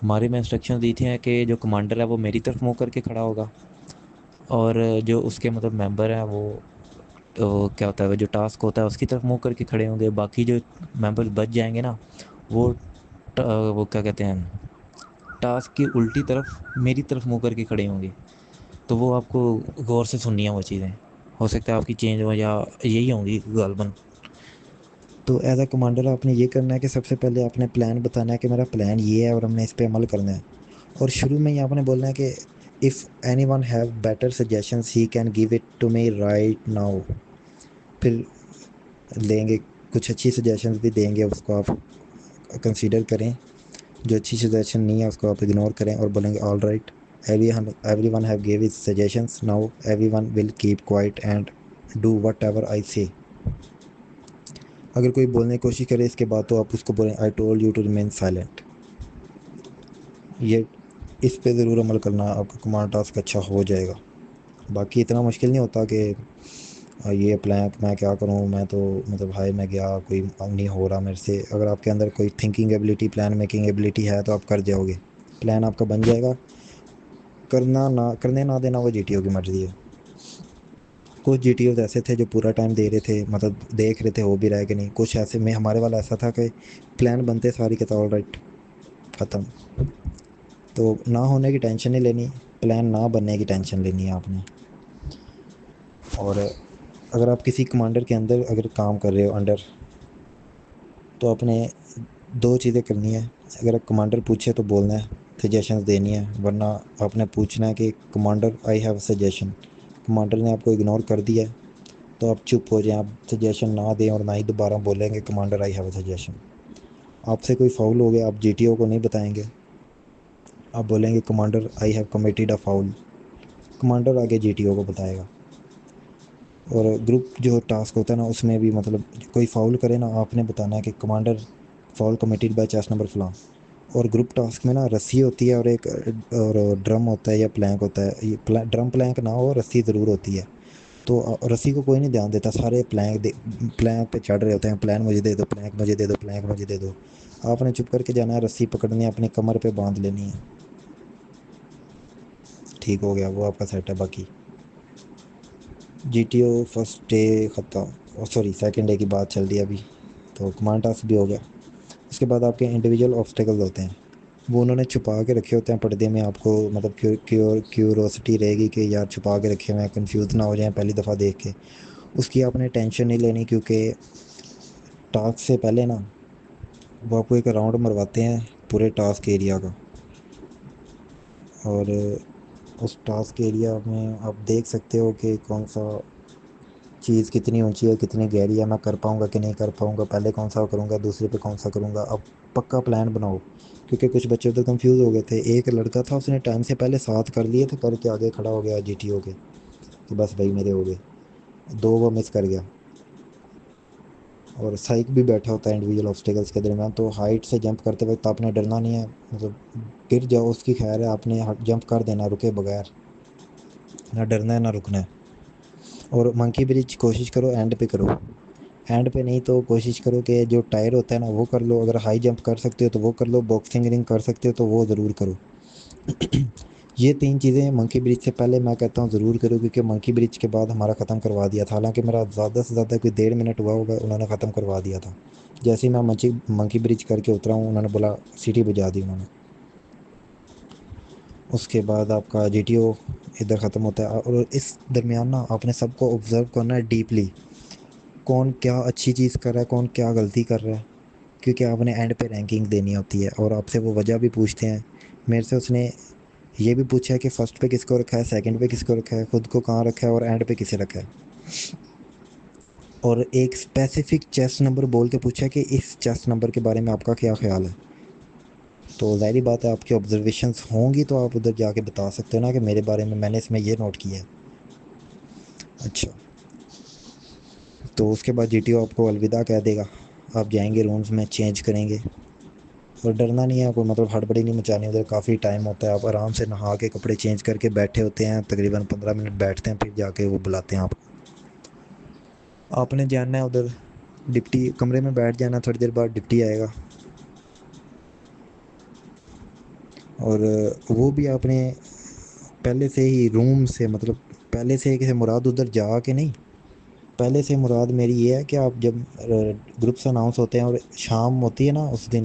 ہمارے میں انسٹرکشن دی تھی ہیں کہ جو کمانڈر ہے وہ میری طرف منہ کر کے کھڑا ہوگا، اور جو اس کے مطلب ممبر ہیں وہ کیا ہوتا ہے جو ٹاسک ہوتا ہے اس کی طرف منہ کر کے کھڑے ہوں گے. باقی جو ممبر بچ جائیں گے نا وہ کیا کہتے ہیں ٹاسک کی الٹی طرف میری طرف منہ کر کے کھڑے ہوں گے، تو وہ آپ کو غور سے سننی ہے وہ چیزیں، ہو سکتا ہے آپ کی چینج ہو یا یہی ہوں گی غالباً۔ تو ایز اے کمانڈر آپ نے یہ کرنا ہے کہ سب سے پہلے آپ نے پلان بتانا ہے کہ میرا پلان یہ ہے اور ہم نے اس پہ عمل کرنا ہے، اور شروع میں ہی آپ نے بولنا ہے کہ if anyone have better suggestions he can give it to me right now, پھر لیں گے کچھ اچھی سجیشنز بھی دیں گے، اس کو آپ کنسیڈر کریں، جو اچھی سجیشن نہیں ہے اس کو آپ اگنور کریں اور بولیں گے all right every one have give his suggestions now every one will keep quiet and do what ever I سے۔ اگر کوئی بولنے کی کوشش کرے اس کے بعد تو آپ اس کو بولیں I told you to remain silent. یہ اس پہ ضرور عمل کرنا، آپ کا کمانڈ ٹاسک اچھا ہو جائے گا۔ باقی اتنا مشکل نہیں ہوتا کہ یہ پلان میں کیا کروں، میں تو مطلب ہائے میں گیا کوئی نہیں ہو رہا میرے سے، اگر آپ کے اندر کوئی thinking ability plan making ability ہے تو آپ کر جاؤ گے، پلان آپ کا بن جائے گا۔ کرنے نہ دینا وہ جی ٹی او کی مرضی ہے۔ کچھ جی ٹی اوز ایسے تھے جو پورا ٹائم دے رہے تھے، مطلب دیکھ رہے تھے ہو بھی رہا ہے کہ نہیں، کچھ ایسے میں ہمارے والا ایسا تھا کہ پلان بنتے ساری کے آل رائٹ ختم۔ تو نہ ہونے کی ٹینشن نہیں لینی، پلان نہ بننے کی ٹینشن لینی ہے آپ نے۔ اور اگر آپ کسی کمانڈر کے اندر اگر کام کر رہے ہو انڈر، تو آپ نے دو چیزیں کرنی ہے، اگر کمانڈر پوچھے تو بولنا ہے، سجیشنز دینی ہے، ورنہ آپ نے پوچھنا ہے کہ commander I have suggestion, commander نے آپ کو اگنور کر دیا ہے تو آپ چپ ہو جائیں، آپ سجیشن نہ دیں اور نہ ہی دوبارہ بولیں گے کمانڈر آئی ہیو سجیشن۔ آپ سے کوئی فاؤل ہو گیا آپ جی ٹی او کو نہیں بتائیں گے، آپ بولیں گے commander I have committed a foul, commander آگے جی ٹی او کو بتائے گا۔ اور گروپ جو ٹاسک ہوتا ہے نا اس میں بھی مطلب کوئی فاؤل کرے نا آپ نے بتانا ہے کہ commander foul committed by chest number فلاں۔ اور گروپ ٹاسک میں نا رسی ہوتی ہے اور ایک اور ڈرم ہوتا ہے یا پلینک ہوتا ہے، ڈرم پلینک نہ ہو رسی ضرور ہوتی ہے، تو رسی کو کوئی نہیں دھیان دیتا، سارے پلینک پہ چڑھ رہے ہوتے ہیں، پلان مجھے دے دو، پلینک مجھے دے دو، پلینک مجھے دے دو۔ آپ نے چپ کر کے جانا ہے، رسی پکڑنی ہے اپنی کمر پہ باندھ لینی ہے، ٹھیک ہو گیا وہ آپ کا سیٹ ہے۔ باقی G T O first day ختم، سوری سیکنڈ ڈے کی بات چل رہی ہے ابھی، تو کمانڈ ٹاسک بھی ہو گیا۔ اس کے بعد آپ کے انڈیویجول آبسٹیکلز ہوتے ہیں، وہ انہوں نے چھپا کے رکھے ہوتے ہیں پردے میں، آپ کو مطلب کیوروسٹی رہے گی کہ یار چھپا کے رکھے ہوئے ہیں، کنفیوز نہ ہو جائیں پہلی دفعہ دیکھ کے، اس کی آپ نے ٹینشن نہیں لینی، کیونکہ ٹاسک سے پہلے نا وہ آپ کو ایک راؤنڈ مرواتے ہیں پورے ٹاسک ایریا کا، اور اس ٹاسک ایریا میں آپ دیکھ سکتے ہو کہ کون سا چیز کتنی اونچی ہے کتنی گہری ہے، میں کر پاؤں گا کہ نہیں کر پاؤں گا، پہلے کون سا کروں گا دوسرے پہ کون سا کروں گا۔ اب پکا پلان بناؤ، کیونکہ کچھ بچے تو کنفیوز ہو گئے تھے، ایک لڑکا تھا اس نے ٹائم سے پہلے 7 کر لیے تھے، کر کے آگے کھڑا ہو گیا جی ٹی او کے کہ بس بھائی میرے ہو گئے، 2 وہ مس کر گیا۔ اور سائیک بھی بیٹھا ہوتا ہے انڈیویجول آبسٹیکلس کے درمیان، تو ہائٹ سے جمپ کرتے وقت آپ نے ڈرنا نہیں ہے، مطلب گر جاؤ اس کی خیر ہے، آپ نے جمپ کر دینا رکے بغیر، نہ ڈرنا ہے نہ رکنا ہے۔ اور منکی برج کوشش کرو اینڈ پہ کرو، اینڈ پہ نہیں تو کوشش کرو کہ جو ٹائر ہوتا ہے نا وہ کر لو، اگر ہائی جمپ کر سکتے ہو تو وہ کر لو، باکسنگ رنگ کر سکتے ہو تو وہ ضرور کرو۔ یہ 3 چیزیں منکی برج سے پہلے میں کہتا ہوں ضرور کرو، کیونکہ منکی برج کے بعد ہمارا ختم کروا دیا تھا، حالانکہ میرا زیادہ سے زیادہ کوئی 1.5 منٹ ہوا ہوگا، انہوں نے ختم کروا دیا تھا۔ جیسے ہی میں منکی برج کر کے اترا ہوں انہوں نے بولا سیٹی بجا دی انہوں نے۔ اس کے بعد آپ کا جی ٹی او ادھر ختم ہوتا ہے، اور اس درمیان نا آپ نے سب کو آبزرو کرنا ہے ڈیپلی، کون کیا اچھی چیز کر رہا ہے کون کیا غلطی کر رہا ہے، کیونکہ آپ نے اینڈ پہ رینکنگ دینی ہوتی ہے، اور آپ سے وہ وجہ بھی پوچھتے ہیں۔ میرے سے اس نے یہ بھی پوچھا ہے کہ فرسٹ پہ کس کو رکھا ہے، سیکنڈ پہ کس کو رکھا ہے، خود کو کہاں رکھا ہے، اور اینڈ پہ کسے رکھا ہے، اور ایک اسپیسیفک چیسٹ نمبر بول کے پوچھا ہے کہ اس چیسٹ نمبر کے بارے میں آپ کا کیا خیال ہے۔ تو ظاہری بات ہے آپ کی آبزرویشنس ہوں گی تو آپ ادھر جا کے بتا سکتے ہو نا کہ میرے بارے میں نے اس میں یہ نوٹ کیا ہے۔ اچھا، تو اس کے بعد جی ٹی او آپ کو الوداع کہہ دے گا، آپ جائیں گے رومز میں چینج کریں گے، اور ڈرنا نہیں ہے، کوئی مطلب ہڑبڑی نہیں مچانی، ادھر کافی ٹائم ہوتا ہے، آپ آرام سے نہا کے کپڑے چینج کر کے بیٹھے ہوتے ہیں، تقریباً 15 منٹ بیٹھتے ہیں، پھر جا کے وہ بلاتے ہیں آپ نے جانا ہے ادھر ڈپٹی کمرے میں بیٹھ جانا، تھوڑی دیر بعد ڈپٹی آئے گا، اور وہ بھی آپ نے پہلے سے ہی روم سے مطلب پہلے سے کسی مراد ادھر جا کے نہیں، پہلے سے مراد میری یہ ہے کہ آپ جب گروپس اناؤنس ہوتے ہیں اور شام ہوتی ہے نا اس دن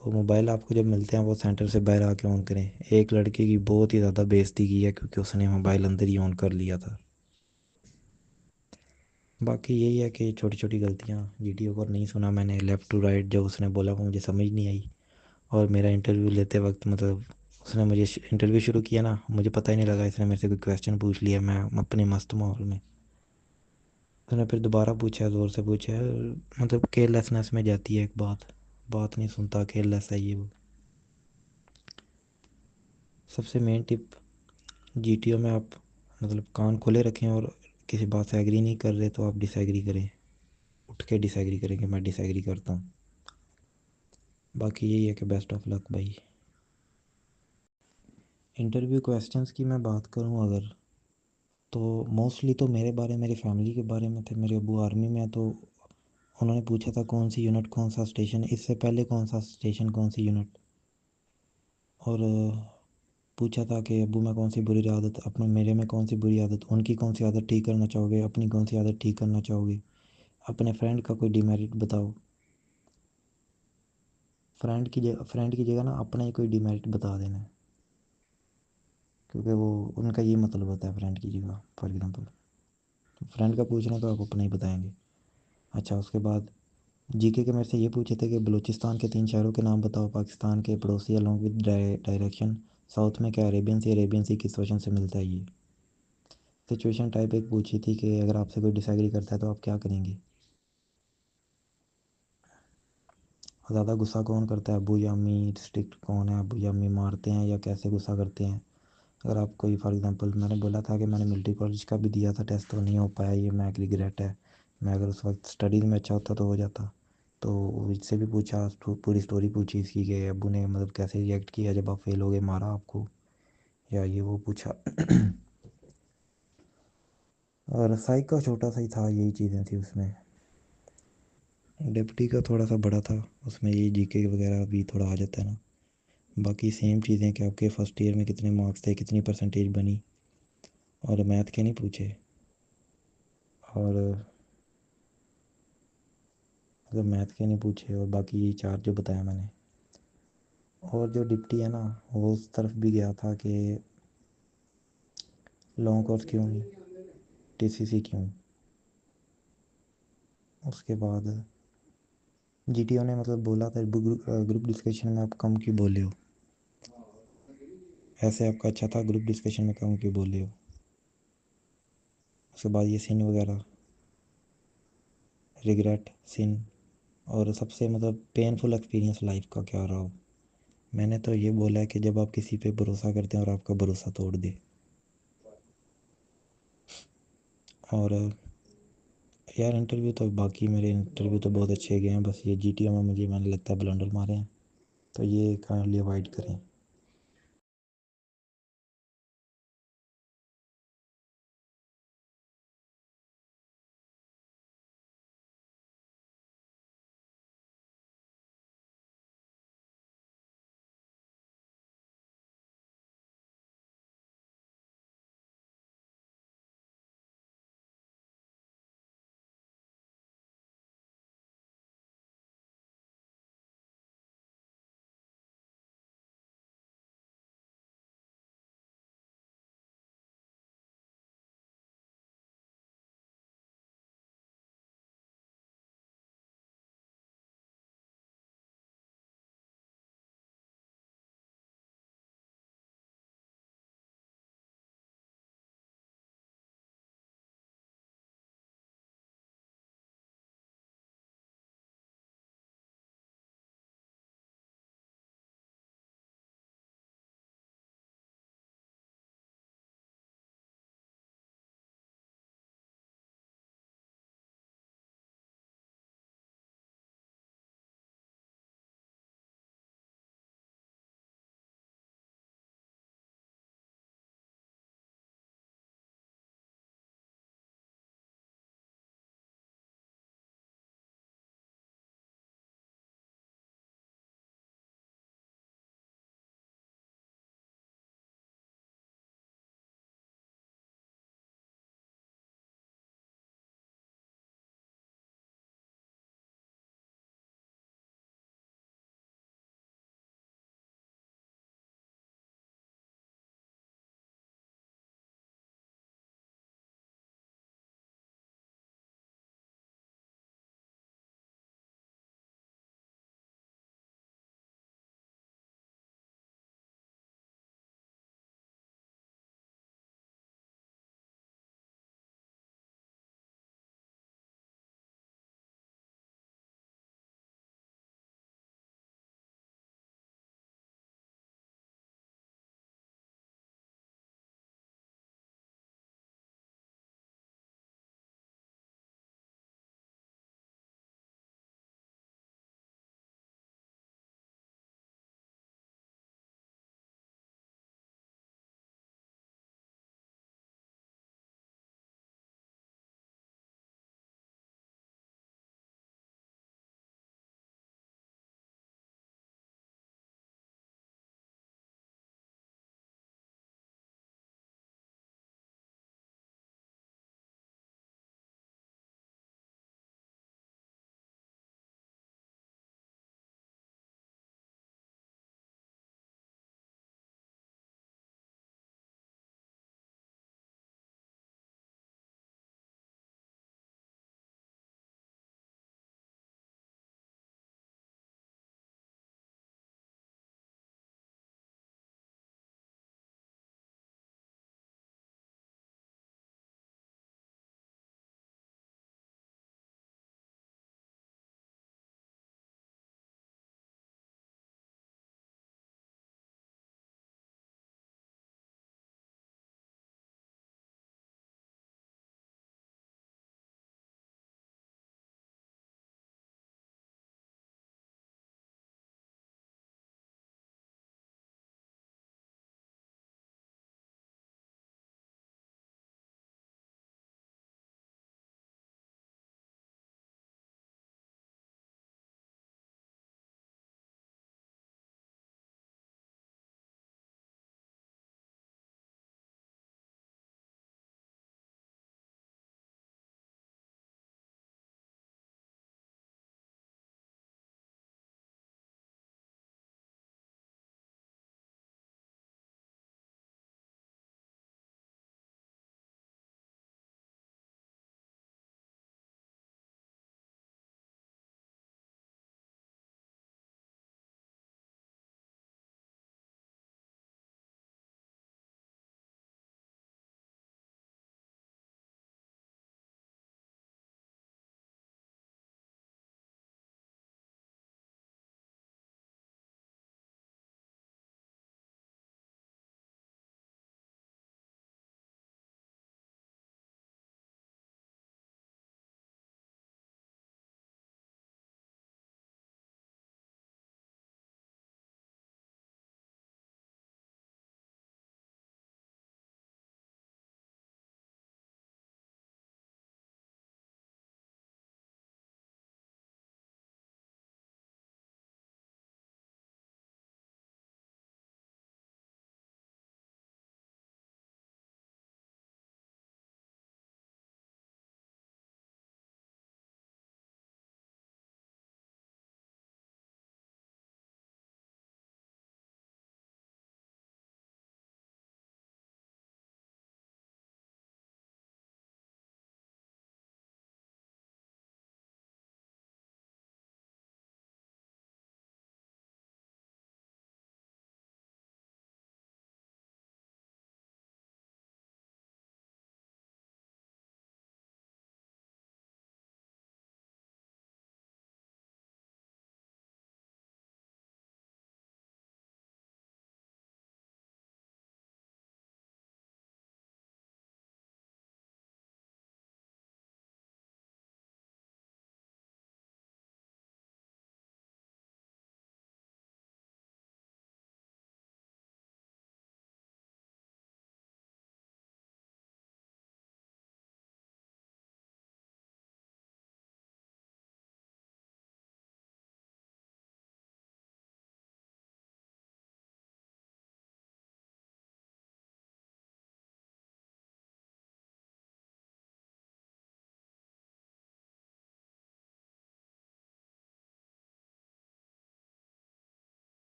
وہ موبائل آپ کو جب ملتے ہیں وہ سینٹر سے باہر آ کے آن کریں. ایک لڑکے کی بہت ہی زیادہ بےعزتی کی ہے کیونکہ اس نے موبائل اندر ہی آن کر لیا تھا. باقی یہی ہے کہ چھوٹی چھوٹی غلطیاں. جی ٹی او کو نہیں سنا میں نے لیفٹ ٹو رائٹ جو اس نے بولا وہ مجھے سمجھ نہیں آئی. اور میرا انٹرویو لیتے وقت مطلب اس نے مجھے انٹرویو شروع کیا نا, مجھے پتہ ہی نہیں لگا اس نے میرے سے کوئی کویشچن پوچھ لیا, میں اپنے مست ماحول میں. اس نے پھر دوبارہ پوچھا, زور سے پوچھا, مطلب کیئر لیسنس میں جاتی ہے ایک بات, بات نہیں سنتا, کیئر لیس ہے یہ وہ. سب سے مین ٹپ جی ٹی او میں آپ مطلب کان کھلے رکھیں, اور کسی بات سے ایگری نہیں کر رہے تو آپ ڈس ایگری کریں, اٹھ کے ڈس ایگری کریں کہ میں ڈس ایگری کرتا ہوں. باقی یہی ہے کہ بیسٹ آف لک بھائی. انٹرویو کویسچنس کی میں بات کروں اگر, تو موسٹلی تو میرے بارے میری فیملی کے بارے میں تھے. میرے ابو آرمی میں ہیں تو انہوں نے پوچھا تھا کون سی یونٹ کون سا اسٹیشن, اس سے پہلے کون سا اسٹیشن کون سی یونٹ, اور پوچھا تھا کہ ابو میں کون سی بری عادت اپنے میرے میں کون سی بری عادت, ان کی کون سی عادت ٹھیک کرنا چاہو گے, اپنی کون سی عادت ٹھیک کرنا چاہو گے, اپنے فرینڈ کا کوئی ڈیمیرٹ بتاؤ. فرینڈ کی جگہ نا اپنا ہی کوئی ڈیمیرٹ بتا دینا, کیونکہ وہ ان کا یہ مطلب ہوتا ہے فرینڈ کی جگہ. فار ایگزامپل فرینڈ کا پوچھنا تو آپ اپنا ہی بتائیں گے. اچھا اس کے بعد جی کے میرے سے یہ پوچھے تھے کہ بلوچستان کے 3 شہروں کے نام بتاؤ, پاکستان کے پڑوسی along with ڈائریکشن, ساؤتھ میں کیا عربین سی کس وجہ سے ملتا ہے. یہ سچویشن ٹائپ ایک پوچھی تھی کہ اگر آپ سے کوئی ڈس ایگری کرتا ہے تو آپ کیا کریں گے. زیادہ غصہ کون کرتا ہے, ابو یا امی, اسٹرکٹ کون ہے, ابو یا امی مارتے ہیں یا کیسے غصہ کرتے ہیں. اگر آپ کوئی فار ایگزامپل میں نے بولا تھا کہ میں نے ملٹری کالج کا بھی دیا تھا ٹیسٹ تو نہیں ہو پایا, یہ میں ایک ریگریٹ ہے. میں اگر اس وقت اسٹڈیز میں اچھا ہوتا تو ہو جاتا. تو اس سے بھی پوچھا, پوری اسٹوری پوچھی اس کی کہ ابو نے مطلب کیسے ریئیکٹ کیا جب آپ فیل ہو گئے, مارا آپ کو یا یہ وہ پوچھا. اور سائیک کا چھوٹا سا ہی تھا, یہی چیزیں تھیں اس میں. ڈپٹی کا تھوڑا سا بڑا تھا, اس میں یہ جی کے وغیرہ بھی تھوڑا آ جاتا ہے نا. باقی سیم چیزیں کہ آپ کے فرسٹ ایئر میں کتنے مارکس تھے, کتنی پرسنٹیج بنی, اور میتھ کے نہیں پوچھے. اور مطلب میتھ کے نہیں پوچھے, اور باقی یہ 4 جو بتایا میں نے. اور جو ڈپٹی ہے نا وہ اس طرف بھی گیا تھا کہ لانگ کورس کیوں نہیں, ٹی سی سی کیوں. اس کے بعد جی ٹی او نے مطلب بولا تھا گروپ ڈسکشن میں آپ کم کیوں بولے ہو, ایسے آپ کا اچھا تھا, گروپ ڈسکشن میں کم کیوں بولے ہو. اس کے بعد یہ سین وغیرہ, ریگریٹ سین, اور سب سے مطلب پینفل ایکسپیرینس لائف کا کیا رہا ہو. میں نے تو یہ بولا ہے کہ جب آپ کسی پہ بھروسہ کرتے ہیں اور آپ کا بھروسہ توڑ دے. اور یار انٹرویو تو باقی میرے انٹرویو تو بہت اچھے گئے ہیں, بس یہ جی ٹی او میں مجھے لگتا ہے بلنڈر مارے ہیں, تو یہ کائنڈلی اوائڈ کریں.